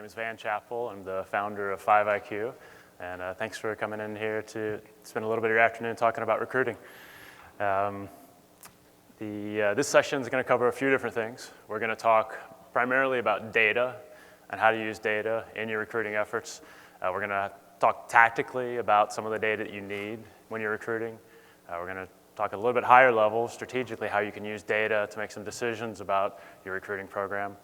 is Van Chappell. I'm the founder of 5IQ, and thanks for coming in here to spend a little bit of your afternoon talking about recruiting. This session is going to cover a few different things. We're going to talk primarily about data and how to use data in your recruiting efforts. We're going to talk tactically about some of the data that you need when you're recruiting. We're going to talk a little bit higher level, strategically, how you can use data to make some decisions about your recruiting program.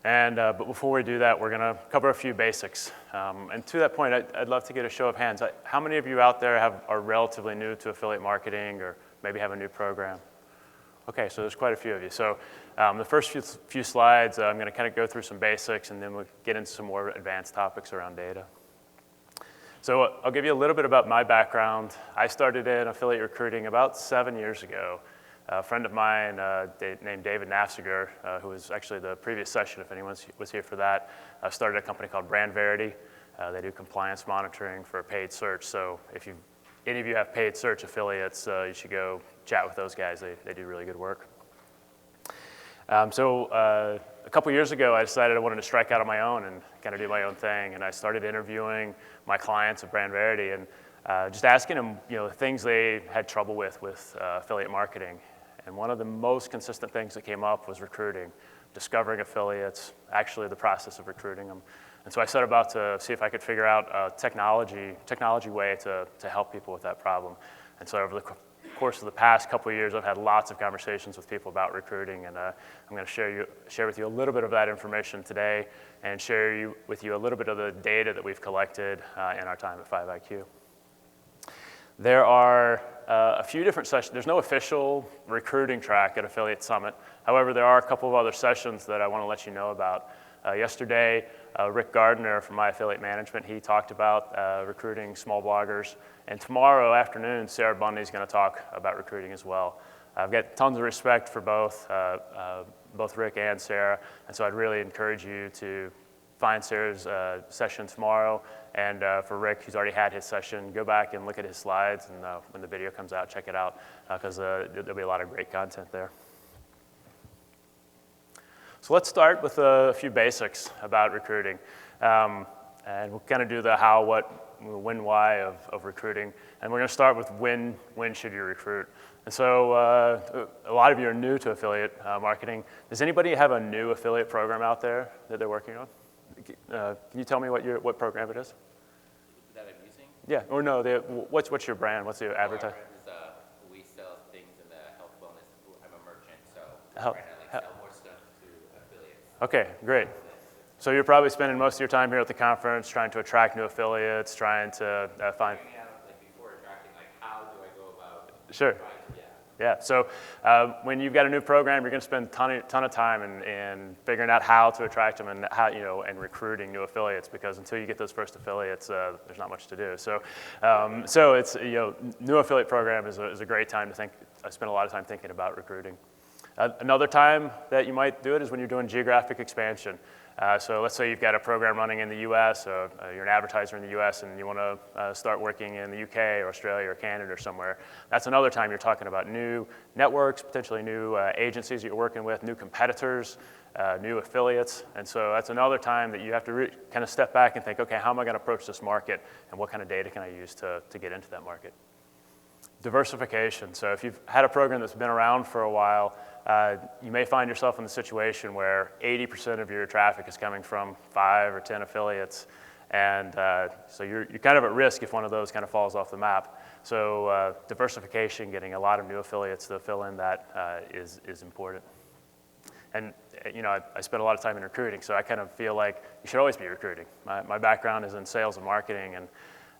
But before we do that, we're going to cover a few basics. And to that point, I'd love to get a show of hands. How many of you out there are relatively new to affiliate marketing or maybe have a new program? Okay, so there's quite a few of you. So the first few slides, I'm going to kind of go through some basics, and then we'll get into some more advanced topics around data. So I'll give you a little bit about my background. I started in affiliate recruiting about 7 years ago. A friend of mine named David Nafziger, who was actually the previous session, if anyone was here for that, started a company called Brand Verity. They do compliance monitoring for paid search. So if any of you have paid search affiliates, you should go chat with those guys. They do really good work. A couple years ago, I decided I wanted to strike out on my own and kind of do my own thing. And I started interviewing my clients at Brand Verity and just asking them, things they had trouble with affiliate marketing. And one of the most consistent things that came up was recruiting, discovering affiliates, actually the process of recruiting them. And so I set about to see if I could figure out a technology way to help people with that problem. And so over the course of the past couple of years, I've had lots of conversations with people about recruiting, and I'm going to share with you a little bit of that information today and share with you a little bit of the data that we've collected in our time at 5IQ. There are a few different sessions. There's no official recruiting track at Affiliate Summit. However, there are a couple of other sessions that I want to let you know about. Yesterday, Rick Gardner from My Affiliate Management, he talked about recruiting small bloggers. And tomorrow afternoon, Sarah Bundy is going to talk about recruiting as well. I've got tons of respect for both Rick and Sarah, and so I'd really encourage you to find Sarah's session tomorrow. And for Rick, who's already had his session, go back and look at his slides, and when the video comes out, check it out, because there'll be a lot of great content there. So let's start with a few basics about recruiting. And we'll kind of do the how, what, when, why of recruiting. And we're going to start with when should you recruit. And so a lot of you are new to affiliate marketing. Does anybody have a new affiliate program out there that they're working on? Can you tell me what program it is? That I'm using? Yeah, or no, what's your brand? What's your advertising? Our brand is, we sell things in the health wellness. I'm a merchant, so I'm trying to sell more stuff to affiliates. Okay, great. So you're probably spending most of your time here at the conference trying to attract new affiliates, trying to find... Figuring out, before attracting, how do I go about... Sure. Yeah, so when you've got a new program, you're going to spend a ton of time in figuring out how to attract them and and recruiting new affiliates, because until you get those first affiliates, there's not much to do. So it's new affiliate program is a great time to think. I spend a lot of time thinking about recruiting. Another time that you might do it is when you're doing geographic expansion. So let's say you've got a program running in the U.S., or you're an advertiser in the U.S., and you want to start working in the U.K. or Australia or Canada or somewhere. That's another time you're talking about new networks, potentially new agencies you're working with, new competitors, new affiliates. And so that's another time that you have to kind of step back and think, okay, how am I going to approach this market, and what kind of data can I use to get into that market? Diversification. So if you've had a program that's been around for a while, you may find yourself in the situation where 80% of your traffic is coming from 5 or 10 affiliates, and so you're kind of at risk if one of those kind of falls off the map. So diversification, getting a lot of new affiliates to fill in that is important. And I spent a lot of time in recruiting, so I kind of feel like you should always be recruiting. My background is in sales and marketing, and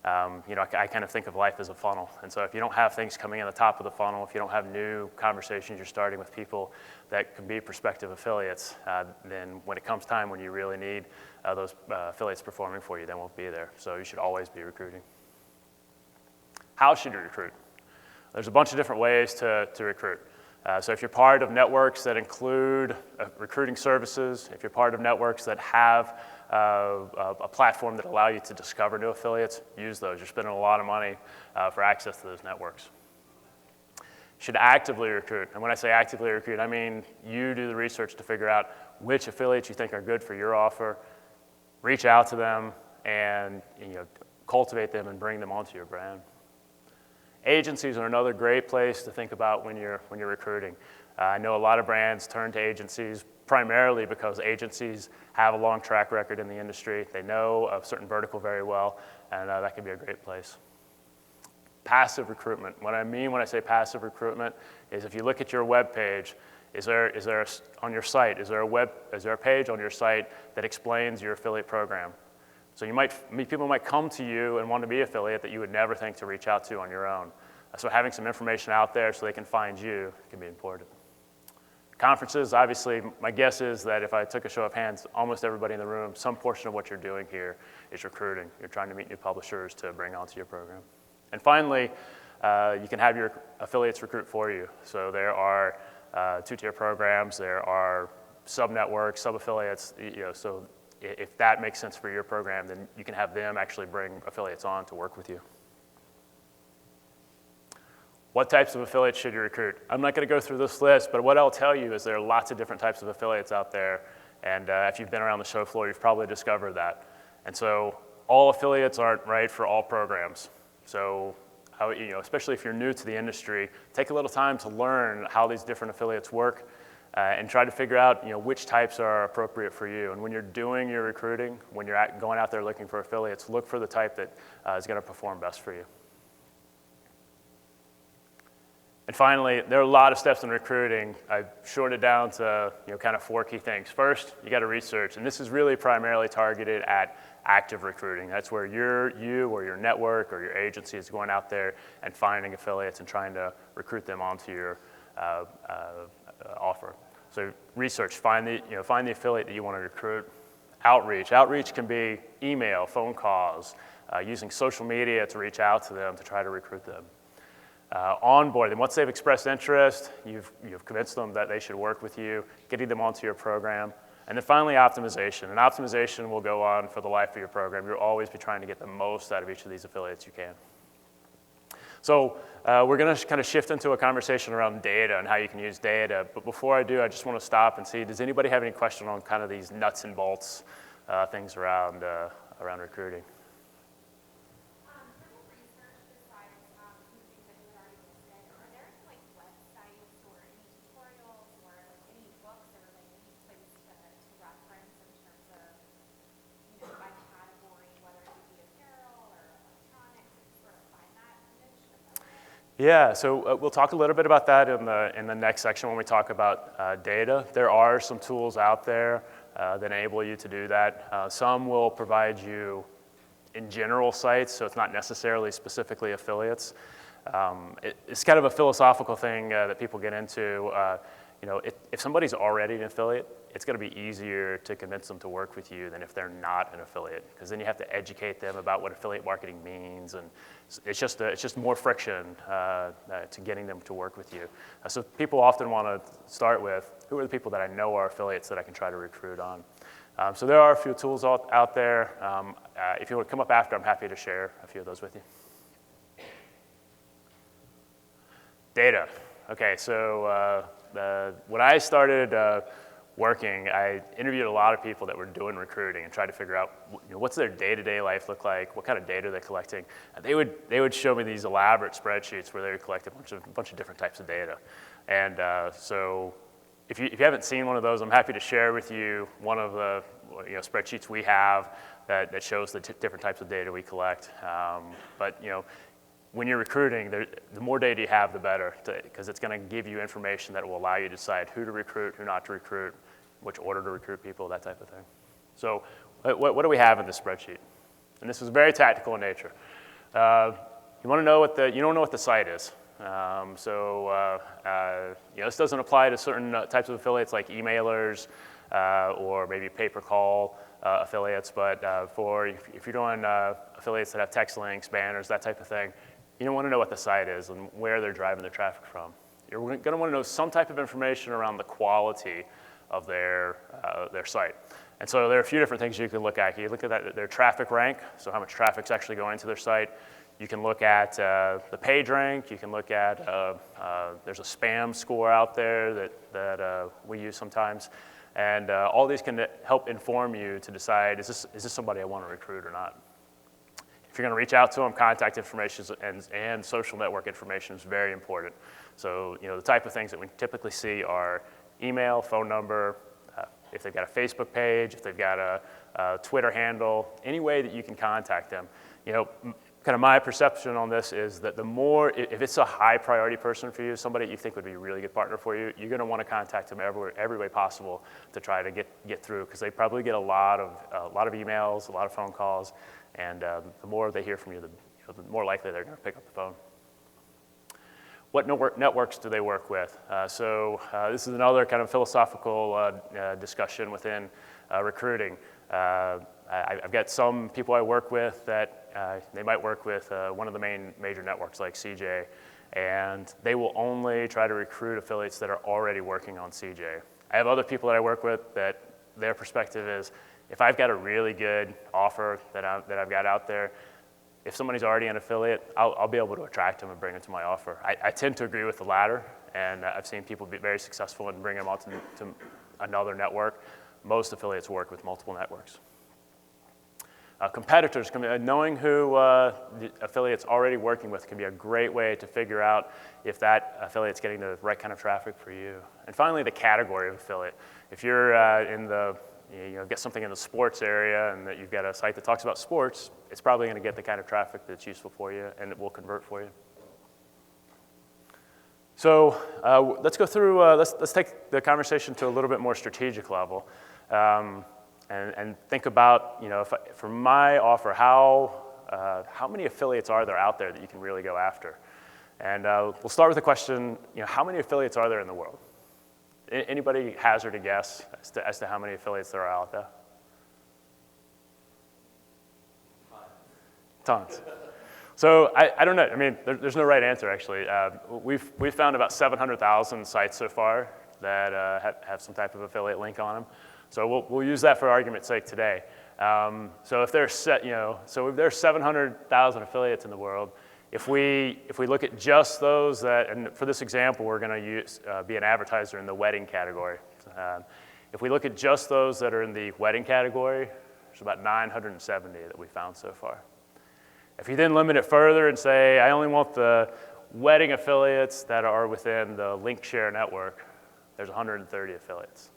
I kind of think of life as a funnel. And so if you don't have things coming in the top of the funnel, if you don't have new conversations you're starting with people that can be prospective affiliates, then when it comes time when you really need those affiliates performing for you, they won't be there. So you should always be recruiting. How should you recruit? There's a bunch of different ways to recruit. So if you're part of networks that include recruiting services, if you're part of networks that have a platform that allow you to discover new affiliates, use those. You're spending a lot of money for access to those networks. You should actively recruit. And when I say actively recruit, I mean you do the research to figure out which affiliates you think are good for your offer, reach out to them and cultivate them and bring them onto your brand. Agencies are another great place to think about when you're recruiting. I know a lot of brands turn to agencies primarily because agencies have a long track record in the industry. They know a certain vertical very well, and that can be a great place. Passive recruitment. What I mean when I say passive recruitment is if you look at your web page, is there on your site, is there a page on your site that explains your affiliate program? So people might come to you and want to be an affiliate that you would never think to reach out to on your own. So having some information out there so they can find you can be important. Conferences, obviously, my guess is that if I took a show of hands, almost everybody in the room, some portion of what you're doing here is recruiting. You're trying to meet new publishers to bring onto your program. And finally, you can have your affiliates recruit for you. So there are two-tier programs, there are sub-networks, sub-affiliates, so if that makes sense for your program, then you can have them actually bring affiliates on to work with you. What types of affiliates should you recruit? I'm not going to go through this list, but what I'll tell you is there are lots of different types of affiliates out there, and if you've been around the show floor, you've probably discovered that. And so all affiliates aren't right for all programs. So especially if you're new to the industry, take a little time to learn how these different affiliates work, and try to figure out which types are appropriate for you. And when you're doing your recruiting, when you're going out there looking for affiliates, look for the type that is going to perform best for you. And finally, there are a lot of steps in recruiting. I've shortened it down to kind of 4 key things. First, you got to research, and this is really primarily targeted at active recruiting. That's where you or your network or your agency is going out there and finding affiliates and trying to recruit them onto your offer. So research, find the affiliate that you want to recruit. Outreach. Outreach can be email, phone calls, using social media to reach out to them to try to recruit them. Onboard them. Once they've expressed interest, you've convinced them that they should work with you, getting them onto your program. And then finally, optimization. And optimization will go on for the life of your program. You'll always be trying to get the most out of each of these affiliates you can. So we're going to kind of shift into a conversation around data and how you can use data. But before I do, I just want to stop and see, does anybody have any question on kind of these nuts and bolts things around recruiting? Yeah, so we'll talk a little bit about that in the next section when we talk about data. There are some tools out there that enable you to do that. Some will provide you in general sites, so it's not necessarily specifically affiliates. It's kind of a philosophical thing that people get into. If somebody's already an affiliate, it's going to be easier to convince them to work with you than if they're not an affiliate, because then you have to educate them about what affiliate marketing means, and it's just more friction to getting them to work with you. So people often want to start with, who are the people that I know are affiliates that I can try to recruit on? So there are a few tools out there. If you want to come up after, I'm happy to share a few of those with you. Data. Okay, so when I started working, I interviewed a lot of people that were doing recruiting and tried to figure out what's their day-to-day life look like, what kind of data they're collecting. And they would show me these elaborate spreadsheets where they would collect a bunch of different types of data. And so if you haven't seen one of those, I'm happy to share with you one of the spreadsheets we have that shows the different types of data we collect. But when you're recruiting, the more data you have, the better, because it's going to give you information that will allow you to decide who to recruit, who not to recruit, which order to recruit people, that type of thing. So what do we have in this spreadsheet? And this is very tactical in nature. You want to know you don't know what the site is. This doesn't apply to certain types of affiliates like emailers or maybe pay-per-call affiliates, but if you're doing affiliates that have text links, banners, that type of thing, you don't want to know what the site is and where they're driving their traffic from. You're going to want to know some type of information around the quality of their site. And so there are a few different things you can look at. You look at their traffic rank, so how much traffic's actually going to their site. You can look at the page rank. You can look at, there's a spam score out there that we use sometimes. And all these can help inform you to decide, is this somebody I want to recruit or not? If you're going to reach out to them, contact information and social network information is very important. So, the type of things that we typically see are email, phone number, if they've got a Facebook page, if they've got a Twitter handle, any way that you can contact them. Kind of my perception on this is that the more, if it's a high priority person for you, somebody you think would be a really good partner for you, you're going to want to contact them every way possible to try to get through, because they probably get a lot of emails, a lot of phone calls, and the more they hear from you, the more likely they're going to pick up the phone. What networks do they work with? This is another kind of philosophical discussion within recruiting. I've got some people I work with that they might work with one of the major networks like CJ, and they will only try to recruit affiliates that are already working on CJ. I have other people that I work with that their perspective is, if I've got a really good offer that I've got out there, if somebody's already an affiliate, I'll be able to attract them and bring them to my offer. I tend to agree with the latter, and I've seen people be very successful in bringing them out to another network. Most affiliates work with multiple networks. Competitors, knowing who the affiliate's already working with can be a great way to figure out if that affiliate's getting the right kind of traffic for you. And finally, the category of affiliate. If you're get something in the sports area and that you've got a site that talks about sports, it's probably going to get the kind of traffic that's useful for you and it will convert for you. So let's go through, let's take the conversation to a little bit more strategic level. And think about, for my offer, how many affiliates are there out there that you can really go after? And we'll start with the question, how many affiliates are there in the world? Anybody hazard a guess as to how many affiliates there are out there? Tons. So I don't know. I mean, there's no right answer, actually. We've found about 700,000 sites so far that have some type of affiliate link on them. So we'll use that for argument's sake today. So if there's 700,000 affiliates in the world, if we look at just those that, and for this example, we're going to be an advertiser in the wedding category. If we look at just those that are in the wedding category, there's about 970 that we found so far. If you then limit it further and say, I only want the wedding affiliates that are within the link share network, there's 130 affiliates.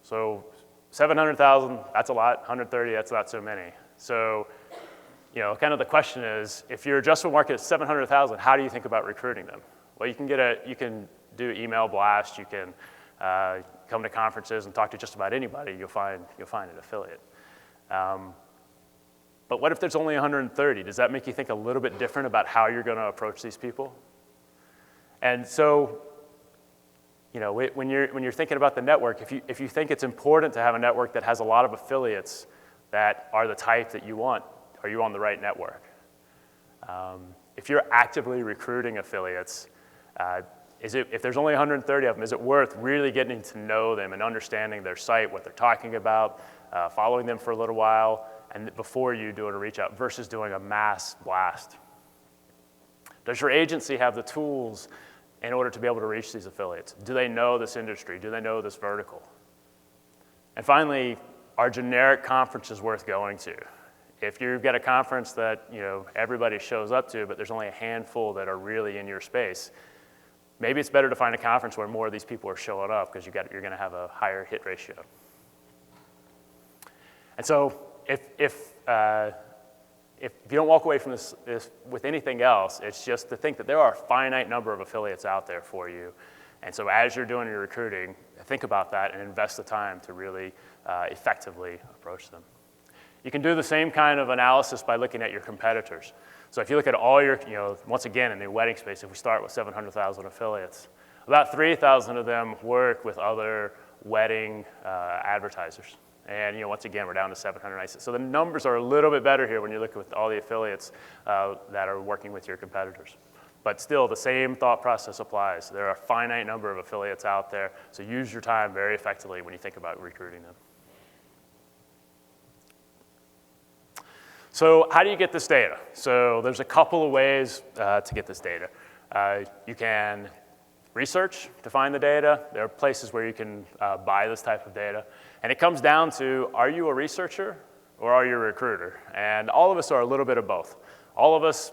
So 700,000, that's a lot. 130, that's not so many. So, kind of the question is, if your addressable market is 700,000, how do you think about recruiting them? Well, you can do email blast. You can come to conferences and talk to just about anybody. You'll find an affiliate. But what if there's only 130? Does that make you think a little bit different about how you're going to approach these people? And so, when you're thinking about the network, if you think it's important to have a network that has a lot of affiliates that are the type that you want, are you on the right network? If you're actively recruiting affiliates, if there's only 130 of them, is it worth really getting to know them and understanding their site, what they're talking about, following them for a little while, and before you do a reach out versus doing a mass blast? Does your agency have the tools in order to be able to reach these affiliates? Do they know this industry? Do they know this vertical? And finally, are generic conferences worth going to? If you've got a conference that everybody shows up to, but there's only a handful that are really in your space, maybe it's better to find a conference where more of these people are showing up because you're going to have a higher hit ratio. And so if you don't walk away from this with anything else, it's just to think that there are a finite number of affiliates out there for you. And so as you're doing your recruiting, think about that and invest the time to really effectively approach them. You can do the same kind of analysis by looking at your competitors. So if you look at all your, once again, in the wedding space, if we start with 700,000 affiliates, about 3,000 of them work with other wedding advertisers. And once again, we're down to 700. So the numbers are a little bit better here when you look at all the affiliates that are working with your competitors. But still, the same thought process applies. There are a finite number of affiliates out there, so use your time very effectively when you think about recruiting them. So how do you get this data? So there's a couple of ways to get this data. You can research to find the data. There are places where you can buy this type of data. And it comes down to, are you a researcher or are you a recruiter? And all of us are a little bit of both. All of us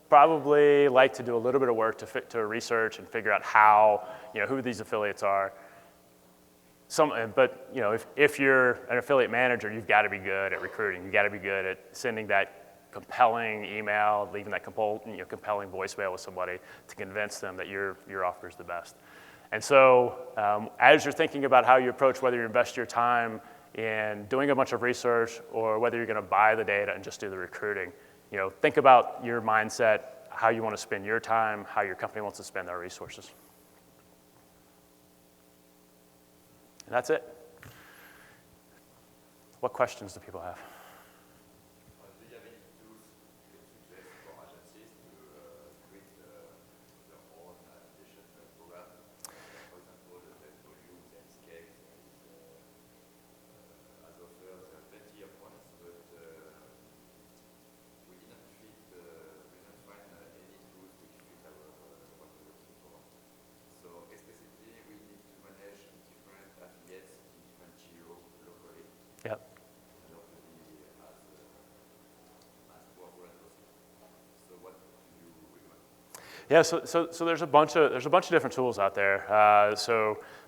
probably like to do a little bit of work to research and figure out how, who these affiliates are. But if you're an affiliate manager, you've got to be good at recruiting. You've got to be good at sending that compelling email, leaving that compelling voicemail with somebody to convince them that your offer is the best. And so as you're thinking about how you approach whether you invest your time in doing a bunch of research or whether you're going to buy the data and just do the recruiting, think about your mindset, how you want to spend your time, how your company wants to spend their resources. And that's it. What questions do people have? Do you have any tools you can suggest for agencies to create their own addition program? For example, the volumes and scales as offers, there are plenty of ones, but we didn't find any tools which fit what we're looking for. So explicitly, we need to manage different affiliates in different geo locally. Yep. Yeah, so there's a bunch of different tools out there.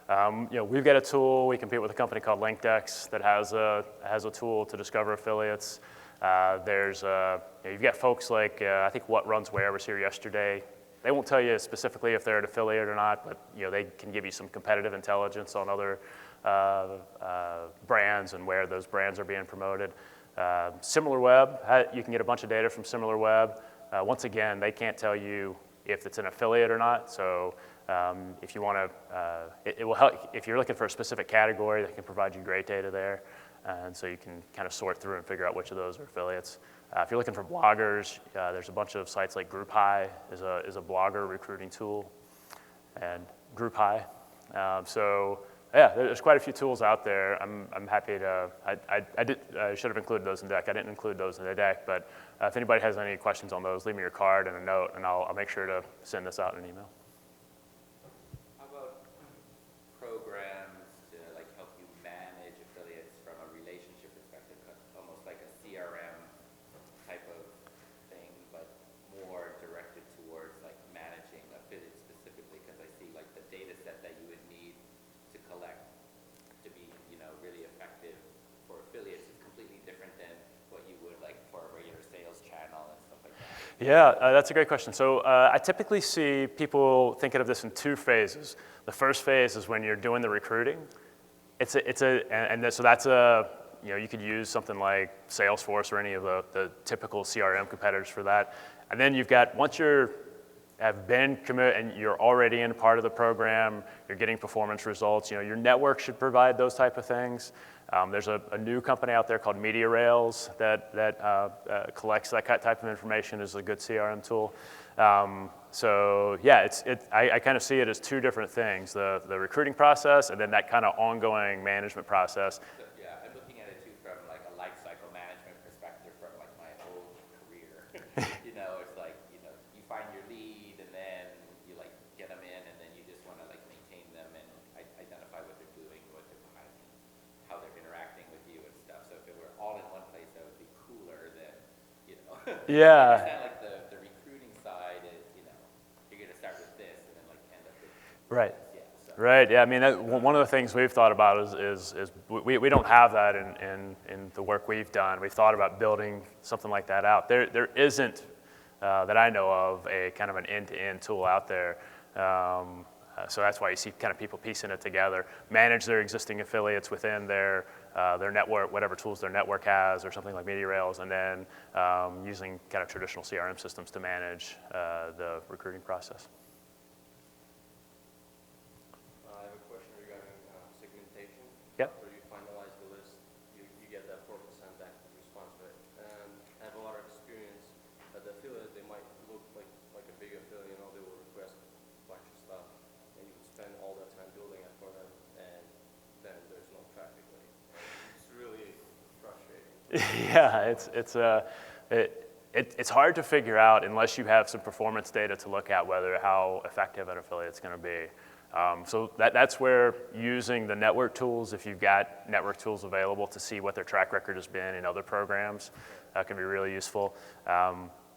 We've got a tool. We compete with a company called LinkDex that has a tool to discover affiliates. You've got folks like I think What Runs Where was here yesterday. They won't tell you specifically if they're an affiliate or not, but they can give you some competitive intelligence on other brands and where those brands are being promoted. SimilarWeb, you can get a bunch of data from SimilarWeb. Once again, they can't tell you if it's an affiliate or not. So if you want to, it will help. If you're looking for a specific category, they can provide you great data there. And so you can kind of sort through and figure out which of those are affiliates. If you're looking for bloggers, there's a bunch of sites like GroupHigh is a blogger recruiting tool, and GroupHigh. There's quite a few tools out there. I'm happy to. I should have included those in the deck. I didn't include those in the deck, but if anybody has any questions on those, leave me your card and a note, and I'll make sure to send this out in an email. How about programs to help you manage affiliates from a relationship perspective, almost like a CRM type of thing, but more directed towards managing affiliates specifically? Because I see the data set that you would need to collect to be really effective for affiliates is completely different than what you would for a regular sales channel and stuff like that. Yeah, that's a great question. So I typically see people thinking of this in two phases. The first phase is when you're doing the recruiting. So that's you could use something like Salesforce or any of the typical CRM competitors for that. And then you've got, once have been committed and you're already in part of the program, you're getting performance results, your network should provide those type of things. There's a new company out there called MediaRails that collects that type of information as a good CRM tool. I kind of see it as two different things, the recruiting process and then that kind of ongoing management process. Yeah, I'm looking at it too from a life cycle management perspective from my whole career. It's you find your lead and then you get them in and then you just want to maintain them and identify what they're doing, what they're behind, how they're interacting with you and stuff. So if it were all in one place, that would be cooler than, Yeah. The recruiting side is, you're going to start with this and then end up with Right. this. Yeah, so. Right. Yeah. I mean, one of the things we've thought about is we don't have that in the work we've done. We've thought about building something like that out. There isn't that I know of a kind of an end-to-end tool out there. So that's why you see kind of people piecing it together, manage their existing affiliates within their network, whatever tools their network has, or something like MediaRails, and then using kind of traditional CRM systems to manage the recruiting process. I have a question regarding segmentation. Yep. After you finalize the list, you get that 4% active response rate. And I have a lot of experience that the affiliate, they might look like a big affiliate, they will request a bunch of stuff, and you would spend all that time building it for them, and then there's no traffic rate. It's really frustrating. Yeah, it's hard to figure out unless you have some performance data to look at how effective an affiliate's going to be. So that's where using the network tools, if you've got network tools available to see what their track record has been in other programs, can be really useful.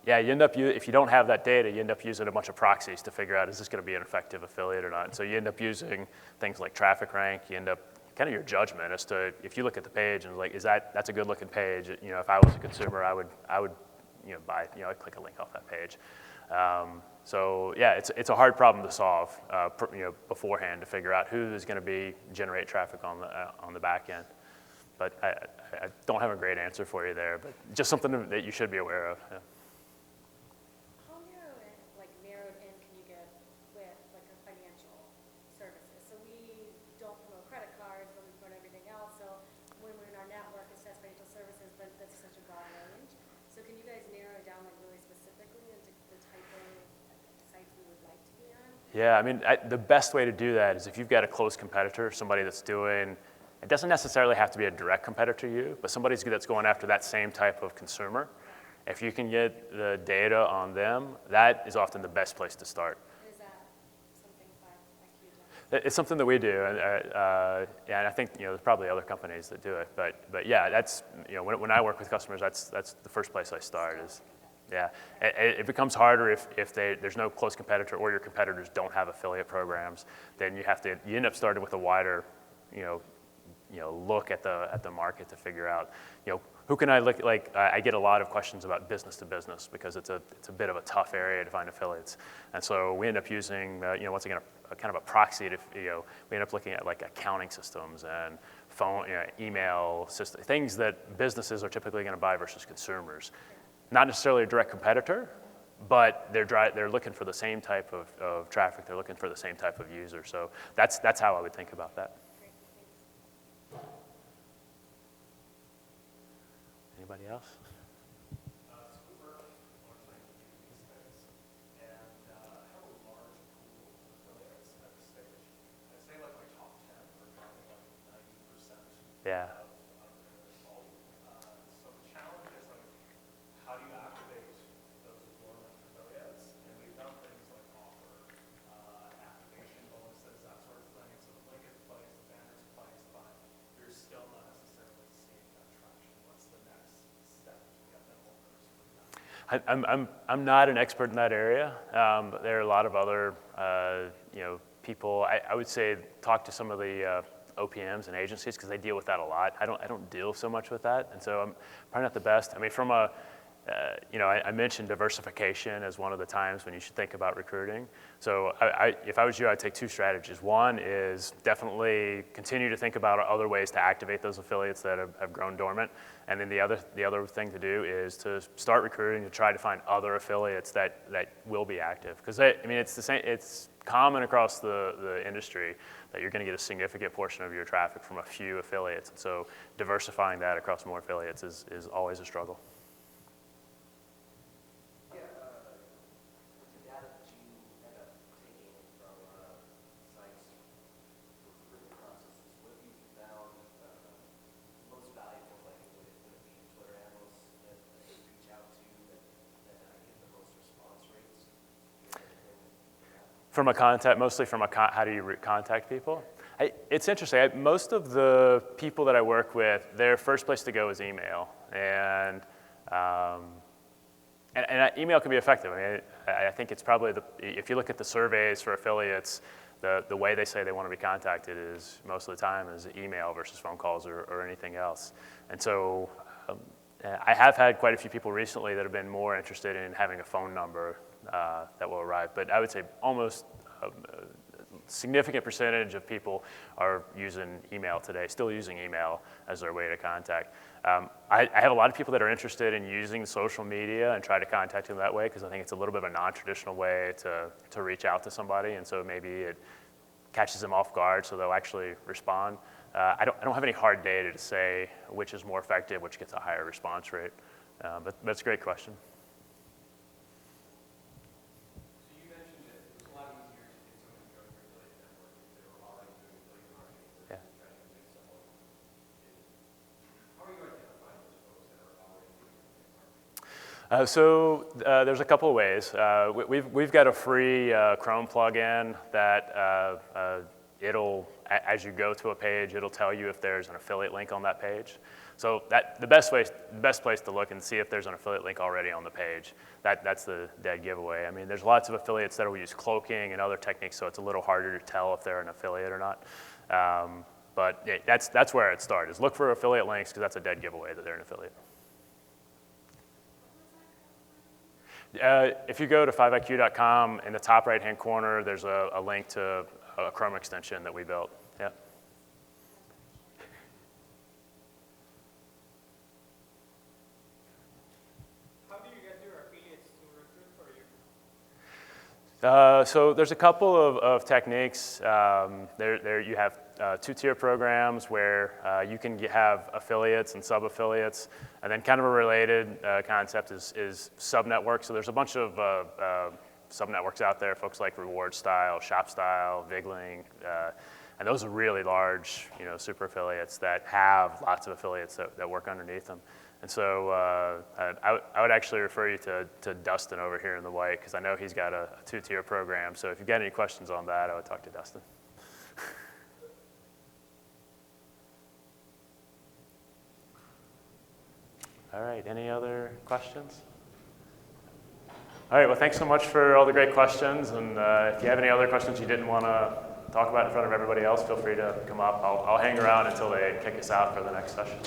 Yeah, you end up, if you don't have that data, you end up using a bunch of proxies to figure out, is this going to be an effective affiliate or not? And so you end up using things like traffic rank. You end up kind of your judgment as to, if you look at the page and like, that's a good looking page. If I was a consumer, I would buy, I'd click a link off that page. So yeah, it's a hard problem to solve, beforehand, to figure out who is going to generate traffic on the back end. But I don't have a great answer for you there, but just something that you should be aware of. Yeah. How narrowed in can you get with like our financial services? So we don't promote credit cards, but we promote everything else. So when we're in our network, it says financial services, but that's such a broad range. So can you guys narrow it down like really specifically into the type of sites we would like to be on? Yeah, I mean, the best way to do that is if you've got a close competitor, somebody that's doing, it doesn't necessarily have to be a direct competitor to you, but somebody that's going after that same type of consumer. If you can get the data on them, that is often the best place to start. Is that something IQ does? It's something that we do, and I think there's probably other companies that do it. But yeah, that's when I work with customers, that's the first place I start is. Yeah, it becomes harder if there's no close competitor or your competitors don't have affiliate programs. Then you end up starting with a wider, look at the market to figure out, who can I look like. I get a lot of questions about business to business because it's a bit of a tough area to find affiliates, and so we end up using once again a kind of a proxy to we end up looking at like accounting systems and phone, email systems, things that businesses are typically going to buy versus consumers. Not necessarily a direct competitor, but they're looking for the same type of traffic. They're looking for the same type of user. So that's how I would think about that. Great, thanks. Anybody else? Yeah. I'm not an expert in that area. But there are a lot of other people. I would say talk to some of the OPMs and agencies because they deal with that a lot. I don't deal so much with that, and so I'm probably not the best. I mean, from a I mentioned diversification as one of the times when you should think about recruiting. So if I was you, I'd take two strategies. One is definitely continue to think about other ways to activate those affiliates that have grown dormant. And then the other thing to do is to start recruiting to try to find other affiliates that will be active. Because it's the same. It's common across the industry that you're going to get a significant portion of your traffic from a few affiliates. And so diversifying that across more affiliates is always a struggle. Mostly from how do you contact people? It's interesting. Most of the people that I work with, their first place to go is email, and email can be effective. I mean, I think it's probably if you look at the surveys for affiliates, the way they say they want to be contacted is most of the time is email versus phone calls or anything else. And so I have had quite a few people recently that have been more interested in having a phone number that will arrive. But I would say almost a significant percentage of people are using email today, still using email as their way to contact. I have a lot of people that are interested in using social media and try to contact them that way because I think it's a little bit of a non-traditional way to reach out to somebody, and so maybe it catches them off guard so they'll actually respond. I don't have any hard data to say which is more effective, which gets a higher response rate, but that's a great question. There's a couple of ways. We've got a free Chrome plugin that as you go to a page, it'll tell you if there's an affiliate link on that page. So the best place to look and see if there's an affiliate link already on the page. That's the dead giveaway. I mean, there's lots of affiliates that will use cloaking and other techniques, so it's a little harder to tell if they're an affiliate or not. But yeah, that's where it starts. Look for affiliate links because that's a dead giveaway that they're an affiliate. If you go to 5iq.com, in the top right-hand corner, there's a link to a Chrome extension that we built. Yeah. How do you get your affiliates to recruit for you? So there's a couple of techniques. There you have two-tier programs where you can have affiliates and sub-affiliates, and then kind of a related concept is sub-networks. So there's a bunch of sub-networks out there, folks like Reward Style, Shop Style, Vigling, and those are really large, super affiliates that have lots of affiliates that work underneath them. And so I would actually refer you to Dustin over here in the white, because I know he's got a two-tier program. So if you've got any questions on that, I would talk to Dustin. All right, any other questions? All right, well, thanks so much for all the great questions. And if you have any other questions you didn't want to talk about in front of everybody else, feel free to come up. I'll hang around until they kick us out for the next session.